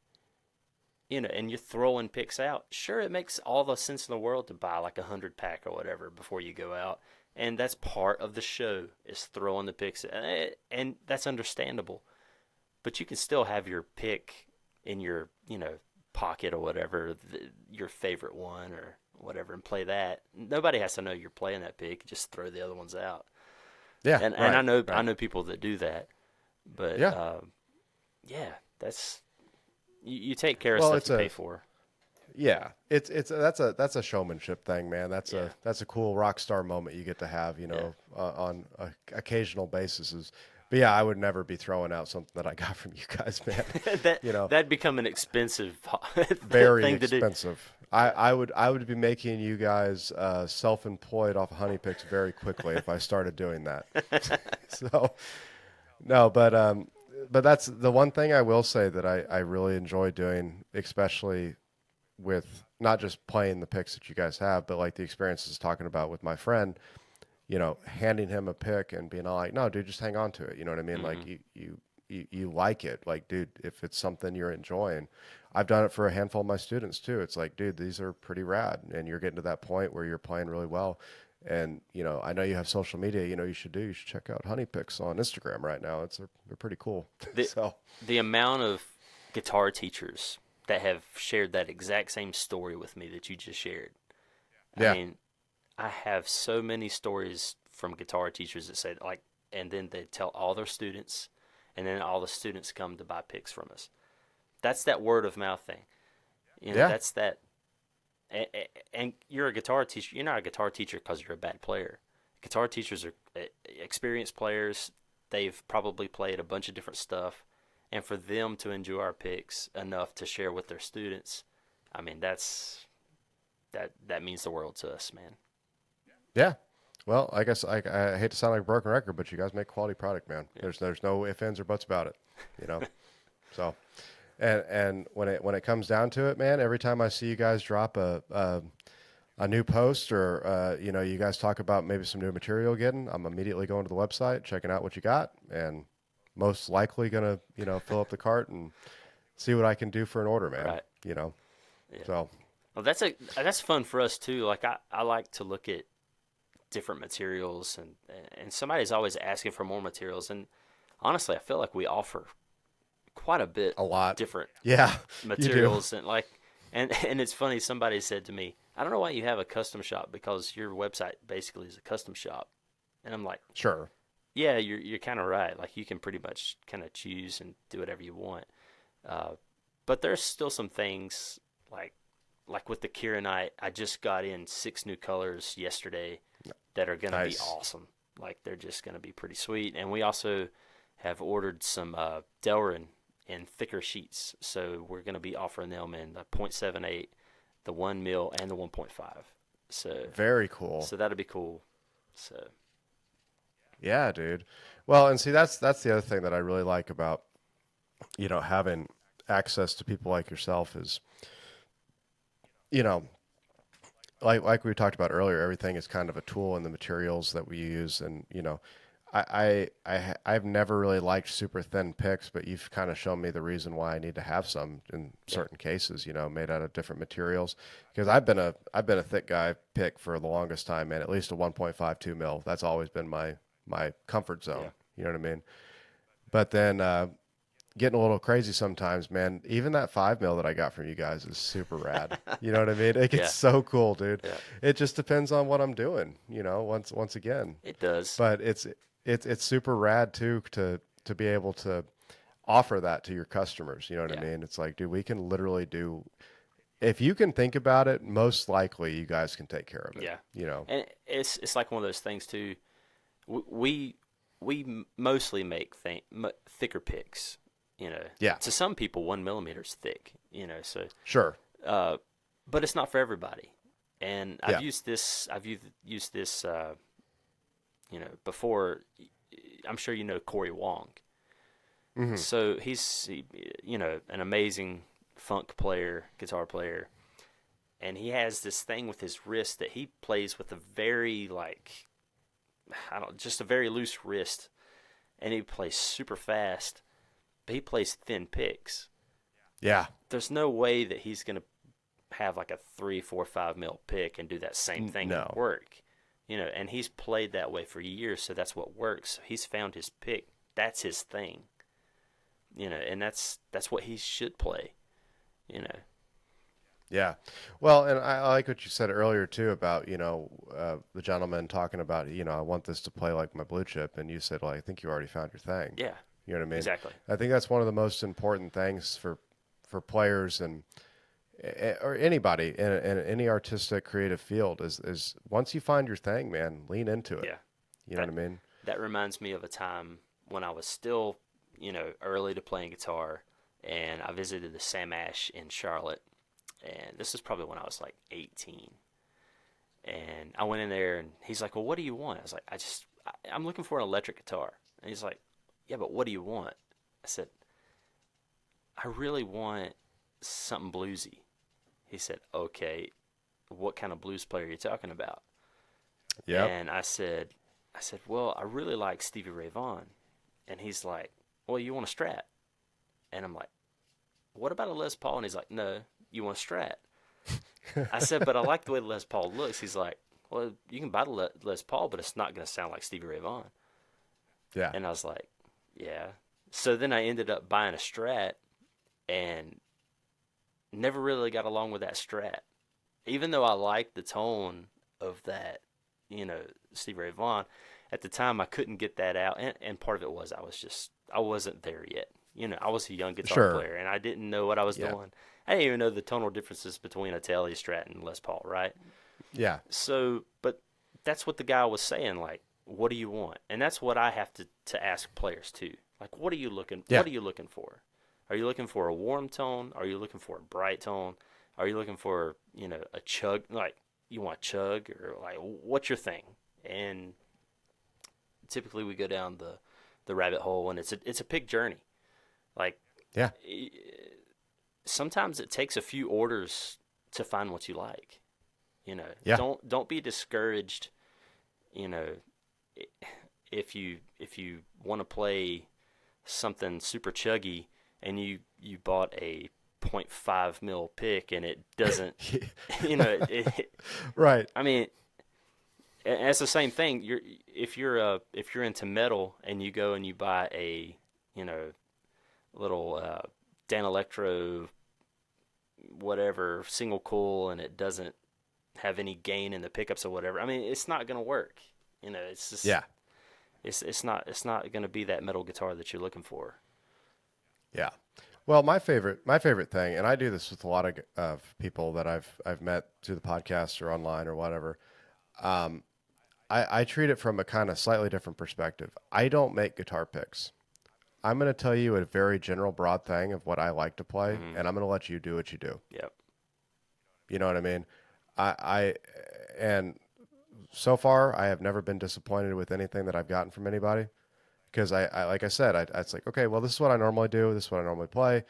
and you're throwing picks out, sure, it makes all the sense in the world to buy like 100 pack or whatever before you go out, and that's part of the show is throwing the picks, and that's understandable. But you can still have your pick in your pocket or whatever, your favorite one or whatever, and play that. Nobody has to know you're playing that pick. Just throw the other ones out. Yeah, And right, I right. know people that do that, but Yeah. yeah, that's you take care of Well, stuff it's you pay a for. yeah, it's that's a showmanship thing, man. Yeah, That's a cool rock star moment you get to have, yeah, on a occasional basis. But yeah, I would never be throwing out something that I got from you guys, man. that You know, that'd become an expensive very thing to do. expensive. Yeah. I would be making you guys self-employed off of honey picks very quickly if I started doing that. So no, but that's the one thing I will say that I really enjoy doing, especially with not just playing the picks that you guys have, but like the experiences talking about with my friend, handing him a pick and being all like, no, dude, just hang on to it. You know what I mean? Like you like it. Like, dude, if it's something you're enjoying, I've done it for a handful of my students too. It's like, dude, these are pretty rad. And you're getting to that point where you're playing really well. And, I know you have social media, you should check out Honey Picks on Instagram right now. They're pretty cool. The So, the amount of guitar teachers that have shared that exact same story with me that you just shared. I yeah, mean, I have so many stories from guitar teachers that say like, and then they tell all their students, and then all the students come to buy picks from us. That's that word of mouth thing. yeah, That's that. And you're a guitar teacher. You're not a guitar teacher because you're a bad player. Guitar teachers are experienced players. They've probably played a bunch of different stuff, and for them to enjoy our picks enough to share with their students, I mean, that means the world to us, man. yeah. Well, I guess I hate to sound like a broken record, but you guys make quality product, man. Yeah. There's no ifs, ands, or buts about it, you know. So, and when it comes down to it, man, every time I see you guys drop a new post or you guys talk about maybe some new material getting, I'm immediately going to the website, checking out what you got, and most likely gonna fill up the cart and see what I can do for an order, man. Right. You know, Yeah. so Well, that's fun for us too. Like I like to look at different materials, and somebody's always asking for more materials, and honestly, I feel like we offer quite a bit a lot, different yeah, you do, materials, and like and it's funny, somebody said to me, I don't know why you have a custom shop, because your website basically is a custom shop. And I'm like, sure, yeah, you're kind of right. Like, you can pretty much kind of choose and do whatever you want. Uh, but there's still some things like with the Kieranite, I just got in 6 new colors yesterday that are going to be nice, awesome. Like, they're just going to be pretty sweet. And we also have ordered some Delrin in thicker sheets. So we're going to be offering them in the .78, the 1 mil, and the 1.5. So very cool. so that'll be cool. So Yeah, dude. Well, and see, that's the other thing that I really like about having access to people like yourself is you know like we talked about earlier, everything is kind of a tool in the materials that we use, and I've never really liked super thin picks, but you've kind of shown me the reason why I need to have some in yeah, certain cases, made out of different materials. Because I've been a thick guy pick for the longest time, man. At least a 1.52 mil. That's always been my comfort yeah, zone. You know what I mean? But then getting a little crazy sometimes, man. Even that 5 mil that I got from you guys is super rad. You know what I mean? It yeah, gets so cool, dude. yeah. It just depends on what I'm doing, once again. It does. But it's super rad too to be able to offer that to your customers. You know what I Yeah, mean? It's like, dude, we can literally do. If you can think about it, most likely you guys can take care of it. yeah. You know? And it's like one of those things too. We mostly make thicker picks. Yeah, To some people, 1 millimeter is thick. So sure. uh, but it's not for everybody. And Yeah, I've used this before. I'm sure you know Corey Wong. hmm, So he's an amazing funk player, guitar player, and he has this thing with his wrist that he plays with a very like I don't just a very loose wrist, and he plays super fast, but he plays thin picks. yeah. There's no way that he's gonna have like a 3, 4, 5 mil pick and do that same thing and No. work. And he's played that way for years, so that's what works. So he's found his pick. That's his thing. And that's what he should play. You know. Yeah. Well, and I like what you said earlier too about, the gentleman talking about, I want this to play like my blue chip. And you said, well, I think you already found your thing. Yeah. You know what I mean? Exactly. I think that's one of the most important things for players and or anybody in any artistic creative field is once you find your thing, man, lean into it. Yeah. You know That what I mean? that reminds me of a time when I was still, early to playing guitar, and I visited the Sam Ash in Charlotte, and this was probably when I was like 18. And I went in there, and he's like, "Well, what do you want?" I was like, I'm looking for an electric guitar." And he's like, "Yeah, but what do you want?" I said, "I really want something bluesy." He said, "Okay, what kind of blues player are you talking about?" Yep. And I said, "Well, I really like Stevie Ray Vaughan." And he's like, "Well, you want a Strat?" And I'm like, "What about a Les Paul?" And he's like, "No, you want a Strat." I said, "But I like the way the Les Paul looks." He's like, "Well, you can buy the Les Paul, but it's not going to sound like Stevie Ray Vaughan." Yeah. And I was like, "Yeah." So then I ended up buying a Strat and never really got along with that Strat. Even though I liked the tone of that, Stevie Ray Vaughan, at the time I couldn't get that out. And part of it was I wasn't there yet. I was a young guitar Sure. player and I didn't know what I was Yeah. doing. I didn't even know the tonal differences between a Tele Strat and Les Paul, right? Yeah. So, but that's what the guy was saying, like, what do you want? And that's what I have to ask players too. Like, what Yeah. are you looking for? Are you looking for a warm tone? Are you looking for a bright tone? Are you looking for, a chug, like you want chug, or like what's your thing? And typically we go down the rabbit hole, and it's a big journey. Like, Yeah. sometimes it takes a few orders to find what you like. Yeah. Don't be discouraged. You know, if you want to play something super chuggy and you bought a .5 mil pick and it doesn't, Right. I mean, it's the same thing. If you're into metal and you go and you buy a little Dan Electro whatever single coil and it doesn't have any gain in the pickups or whatever. I mean, it's not gonna work. It's just Yeah. it's not gonna be that metal guitar that you're looking for. Yeah. Well, my favorite thing, and I do this with a lot of people that I've met through the podcast or online or whatever. Um, I treat it from a kind of slightly different perspective. I don't make guitar picks. I'm going to tell you a very general, broad thing of what I like to play, Mm-hmm. and I'm going to let you do what you do. Yep. You know what I mean? I and so far I have never been disappointed with anything that I've gotten from anybody because I like I said, it's like, okay, well, this is what I normally do. This is what I normally play.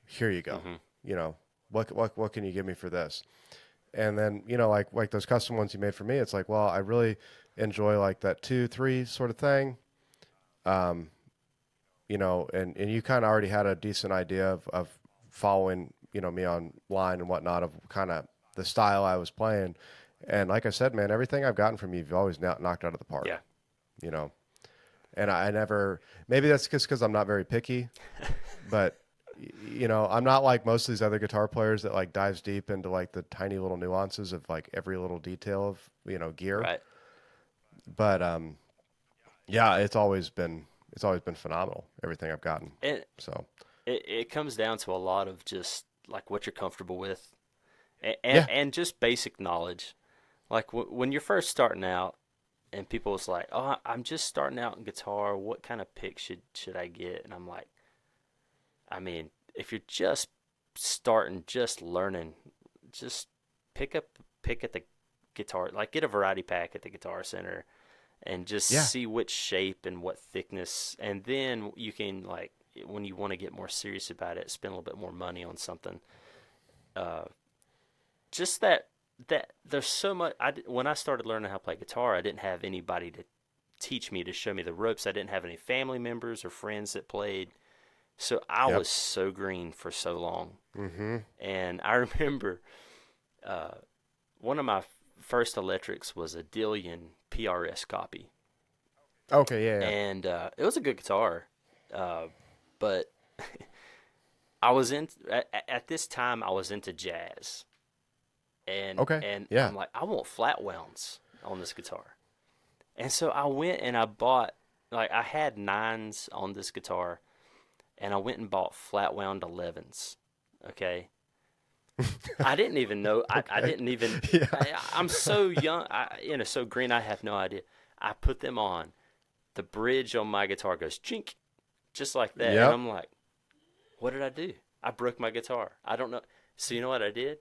Here you go. Mm-hmm. You know, what can you give me for this? And then, like those custom ones you made for me, it's like, well, I really enjoy like that 2-3 sort of thing. Um, and you kind of already had a decent idea of following, me online and whatnot of kind of the style I was playing. And like I said, man, everything I've gotten from you, you've always knocked out of the park, Yeah. you know. And I never, maybe that's just because I'm not very picky, but I'm not like most of these other guitar players that like dives deep into like the tiny little nuances of like every little detail of, gear. Right. But yeah, it's always been phenomenal, everything I've gotten. And So, it comes down to a lot of just like what you're comfortable with, and yeah. and just basic knowledge. Like when you're first starting out, and people was like, "Oh, I'm just starting out in guitar. What kind of pick should I get?" And I'm like, I mean, if you're just starting, just learning, just pick at the guitar, like get a variety pack at the Guitar Center, and just Yeah. see which shape and what thickness, and then you can like when you want to get more serious about it, spend a little bit more money on something. Uh, just that there's so much. When I started learning how to play guitar, I didn't have anybody to teach me to show me the ropes. I didn't have any family members or friends that played. So I Yep. was so green for so long. Mm-hmm. And I remember uh, one of my first electrics was a Dillion PRS copy. Okay. Yeah. Yeah. And it was a good guitar. But I was at this time I was into jazz. And Okay. and Yeah. I'm like, I want flat wounds on this guitar. And so I went and I bought, like, I had nines on this guitar, and I went and bought flat wound 11s. Okay. I didn't even know. I Okay. didn't even. Yeah. I'm so young. So green. I have no idea. I put them on. the bridge on my guitar goes chink, just like that. And Yep. I'm like, what did I do? I broke my guitar. I don't know. So you know what I did?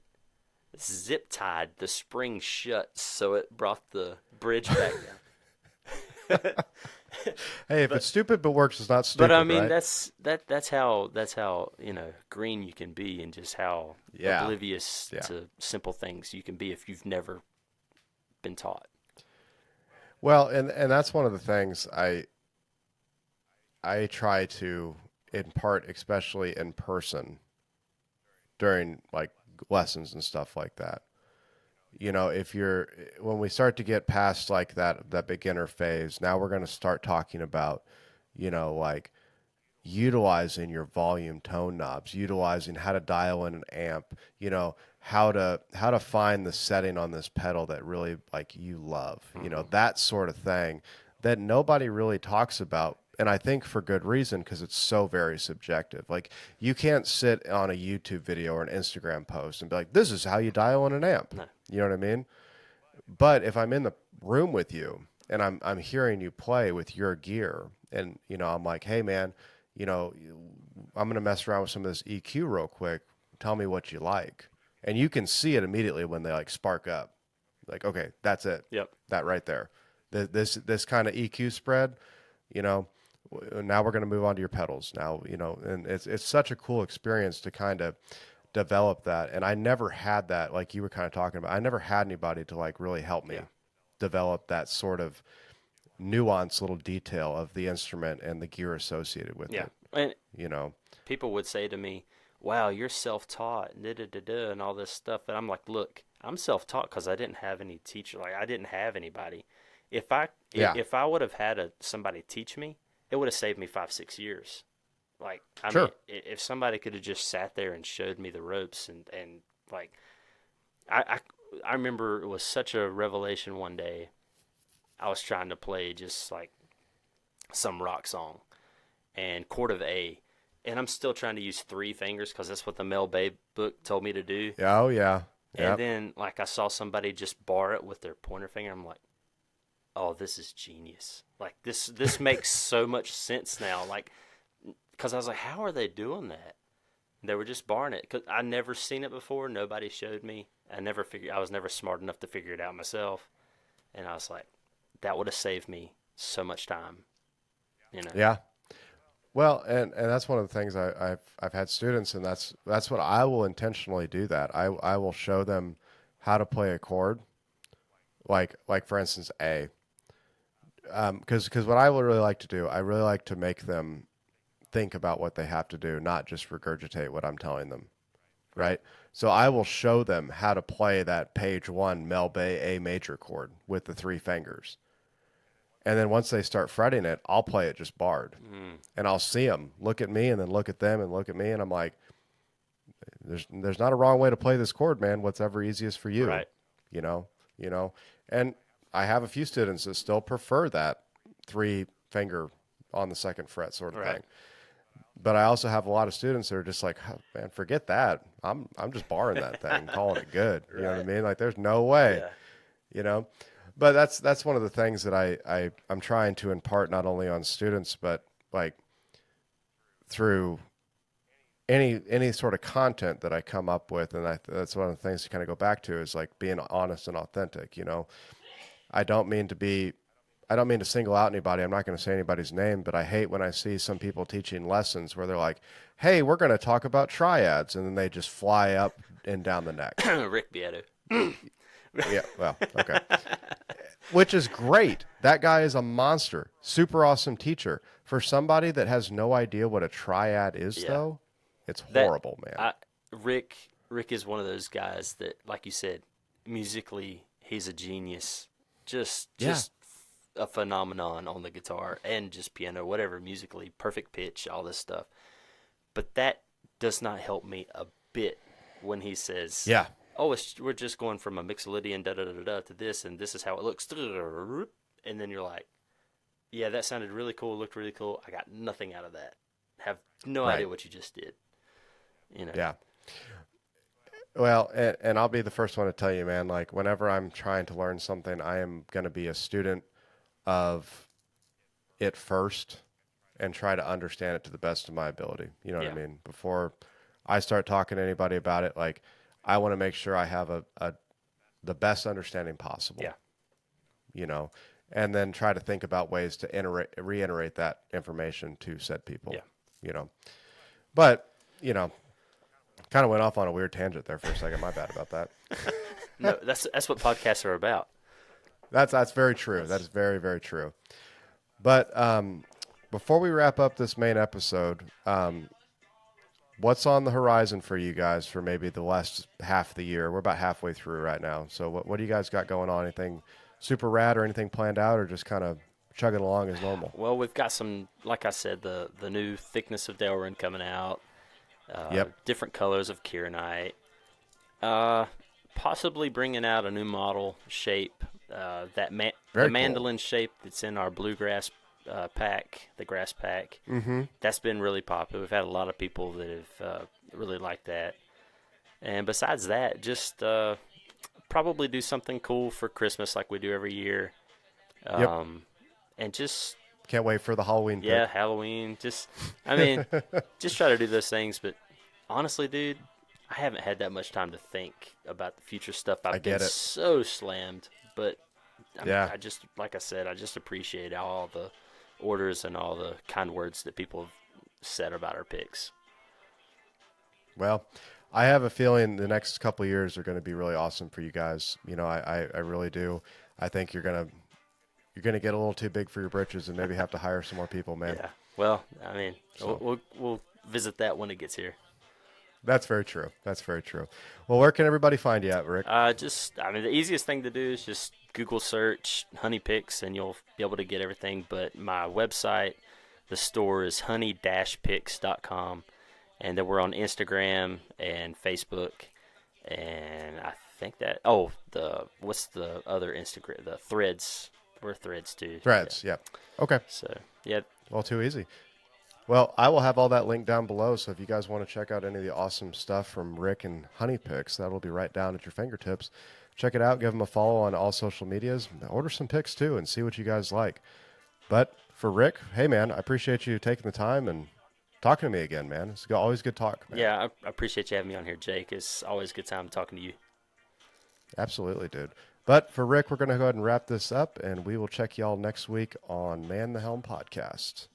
Zip tied the spring shut so it brought the bridge back down. Hey, if but it's stupid but works, it's not but I stupid, mean right? that's how green you can be, and just how Yeah. oblivious Yeah. to simple things you can be if you've never been taught. Well, and that's one of the things I try to impart, especially in person during like lessons and stuff like that. You know, if you're when we start to get past like that beginner phase, now we're going to start talking about, like utilizing your volume tone knobs, utilizing how to dial in an amp, how to find the setting on this pedal that really like you love, Hmm. that sort of thing that nobody really talks about. And I think for good reason because it's so very subjective. Like you can't sit on a YouTube video or an Instagram post and be like, "This is how you dial in an amp." No. You know what I mean? But if I'm in the room with you and I'm hearing you play with your gear, and I'm like, hey man, you know, I'm gonna mess around with some of this EQ real quick. Tell me what you like, and you can see it immediately when they like spark up. Like, okay, that's it, Yep. that right there. This kind of EQ spread, you know. Now we're gonna move on to your pedals. Now, and it's such a cool experience to kind of develop that. And I never had that, like you were kind of talking about. I never had anybody to like really help Yeah. me develop that sort of nuanced little detail of the instrument and the gear associated with Yeah. it. And You know, people would say to me, "Wow, you're self-taught," and all this stuff. And I'm like, "Look, I'm self-taught because I didn't have any teacher. Like I didn't have anybody. yeah, If I would have had somebody teach me, it would have saved me 5 6 years. Like I mean, sure, if somebody could have just sat there and showed me the ropes and like I I remember it was such a revelation one day. I was trying to play just like some rock song and chord of A, and I'm still trying to use three fingers because that's what the Mel Bay book told me to do. yeah, oh yeah, And yep, then like I saw somebody just bar it with their pointer finger. I'm like, oh, this is genius. Like this makes so much sense now. Like because I was like, how are they doing that? They were just barring it because I never seen it before. Nobody showed me. I was never smart enough to figure it out myself. And I was like, that would have saved me so much time. You know. yeah. Well, and that's one of the things I've had students, and that's what I will intentionally do. That I will show them how to play a chord, like for instance A, because what I would really like to do, I really like to make them think about what they have to do, not just regurgitate what I'm telling them, Right. right? So I will show them how to play that page one Mel Bay A major chord with the three fingers. And then once they start fretting it, I'll play it just barred. Mm, And I'll see them look at me and then look at them and look at me. And I'm like, there's not a wrong way to play this chord, man. Whatever easiest for you, right. you know, you know. And I have a few students that still prefer that three finger on the second fret sort of Right. thing. But I also have a lot of students that are just like, oh, man, forget that. I'm just barring that thing, calling it good. You know what I Right. mean? Like, there's no way. Yeah. You know. But that's one of the things that I'm trying to impart not only on students but like through any sort of content that I come up with, and that's one of the things to kind of go back to is like being honest and authentic. I don't mean to be I don't mean to single out anybody. I'm not going to say anybody's name, but I hate when I see some people teaching lessons where they're like, "Hey, we're going to talk about triads," and then they just fly up and down the neck. Rick Beato. Yeah, well, okay. Which is great. That guy is a monster. Super awesome teacher. For somebody that has no idea what a triad is, Yeah. though, it's That horrible, man. I Rick Rick is one of those guys that, like you said, musically he's a genius. Yeah, Just a phenomenon on the guitar and just piano, whatever, musically, perfect pitch, all this stuff. But that does not help me a bit when he says, yeah, "Oh, we're just going from a Mixolydian da da da da to this, and this is how it looks." And then you're like, "Yeah, that sounded really cool, looked really cool. I got nothing out of that. Have no right. idea what you just did." You know. Yeah. Well, and I'll be the first one to tell you, man, like whenever I'm trying to learn something, I am going to be a student of it first and try to understand it to the best of my ability. You know what I Yeah. mean? Before I start talking to anybody about it, like I want to make sure I have a the best understanding possible, Yeah. you know, and then try to think about ways to reiterate that information to said people, Yeah. you know. But, you know, kind of went off on a weird tangent there for a second. My bad about that. No, that's what podcasts are about. That's very true. That is That's very, very true. But before we wrap up this main episode, what's on the horizon for you guys for maybe the last half of the year? We're about halfway through right now. So what do you guys got going on? Anything super rad or anything planned out, or just kind of chugging along as normal? well, we've got some, like I said, the new thickness of Delrin coming out, Yep. different colors of Kieranite, uh, possibly bringing out a new model shape, the Very cool. mandolin shape that's in our bluegrass pack, the grass pack. Mm-hmm. That's been really popular. We've had a lot of people that have really liked that. And besides that, just probably do something cool for Christmas like we do every year. Yep. Um, and just, Can't wait for the Halloween yeah, pick. Halloween. Just, I mean, just try to do those things. But honestly, dude, I haven't had that much time to think about the future stuff. I I've been get it. so slammed. But Yeah. I just, like I said, I just appreciate all the orders and all the kind words that people have said about our picks. Well, I have a feeling the next couple of years are going to be really awesome for you guys. You know, I really do. I think you're gonna get a little too big for your britches and maybe have to hire some more people, man. Yeah. Well, I mean, So we'll visit that when it gets here. that's very true. That's very true. Well, where can everybody find you at, Rick? I mean, the easiest thing to do is just Google search Honey Picks, and you'll be able to get everything. But my website, the store is honey-picks.com, and then we're on Instagram and Facebook, and I think that the what's the other Instagram? The Threads. We're Threads too. Yeah. Threads. Yeah. Okay. So yeah, Well, too easy. Well, I will have all that linked down below. So if you guys want to check out any of the awesome stuff from Rick and Honey Picks, that'll be right down at your fingertips. Check it out. Give them a follow on all social medias. Order some picks too and see what you guys like. But for Rick, hey man, I appreciate you taking the time and talking to me again, man. It's always good talk, man. yeah, I appreciate you having me on here, Jake. It's always a good time talking to you. Absolutely, dude. But for Rick, we're going to go ahead and wrap this up, and we will check y'all next week on Man the Helm podcast.